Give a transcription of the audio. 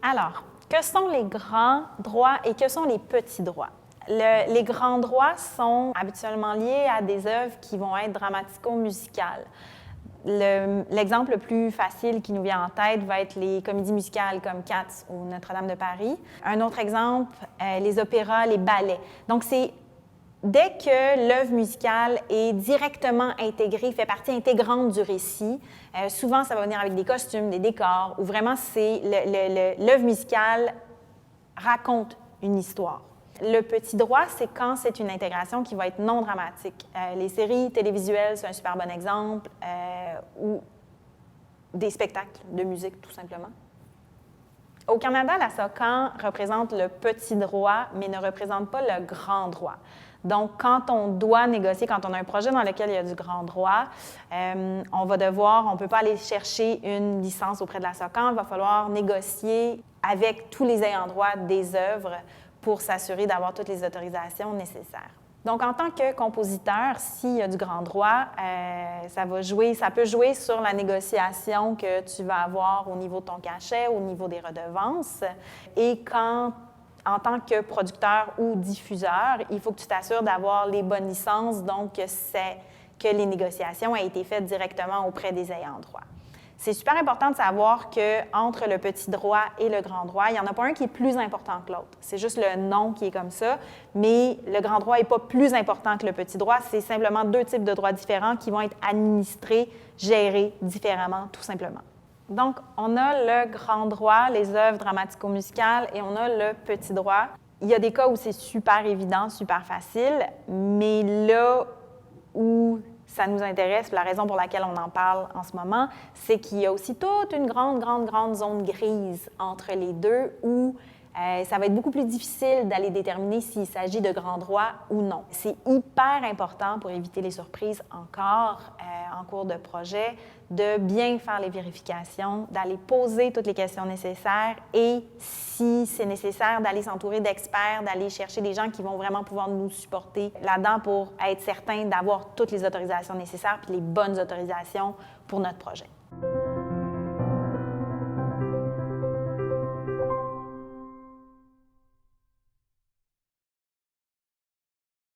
Alors, que sont les grands droits et que sont les petits droits? Les grands droits sont habituellement liés à des œuvres qui vont être dramatico-musicales. L'exemple le plus facile qui nous vient en tête va être les comédies musicales comme Cats ou Notre-Dame de Paris. Un autre exemple, les opéras, les ballets. Donc, c'est dès que l'œuvre musicale est directement intégrée, fait partie intégrante du récit, souvent ça va venir avec des costumes, des décors, où vraiment c'est l'œuvre musicale raconte une histoire. Le petit droit, c'est quand c'est une intégration qui va être non dramatique. Les séries télévisuelles, c'est un super bon exemple, ou des spectacles de musique, tout simplement. Au Canada, la SOCAN représente le petit droit, mais ne représente pas le grand droit. Donc, quand on doit négocier, quand on a un projet dans lequel il y a du grand droit, on ne peut pas aller chercher une licence auprès de la SOCAN, il va falloir négocier avec tous les ayants droit des œuvres pour s'assurer d'avoir toutes les autorisations nécessaires. Donc, en tant que compositeur, s'il y a du grand droit, ça peut jouer sur la négociation que tu vas avoir au niveau de ton cachet, au niveau des redevances. Et en tant que producteur ou diffuseur, il faut que tu t'assures d'avoir les bonnes licences, donc que les négociations aient été faites directement auprès des ayants droit. C'est super important de savoir qu'entre le petit droit et le grand droit, il n'y en a pas un qui est plus important que l'autre. C'est juste le nom qui est comme ça, mais le grand droit n'est pas plus important que le petit droit. C'est simplement deux types de droits différents qui vont être administrés, gérés différemment, tout simplement. Donc, on a le grand droit, les œuvres dramatico-musicales, et on a le petit droit. Il y a des cas où c'est super évident, super facile, mais là où ça nous intéresse, la raison pour laquelle on en parle en ce moment, c'est qu'il y a aussi toute une grande zone grise entre les deux où ça va être beaucoup plus difficile d'aller déterminer s'il s'agit de grand droit ou non. C'est hyper important pour éviter les surprises encore en cours de projet de bien faire les vérifications, d'aller poser toutes les questions nécessaires et, si c'est nécessaire, d'aller s'entourer d'experts, d'aller chercher des gens qui vont vraiment pouvoir nous supporter là-dedans pour être certain d'avoir toutes les autorisations nécessaires puis les bonnes autorisations pour notre projet.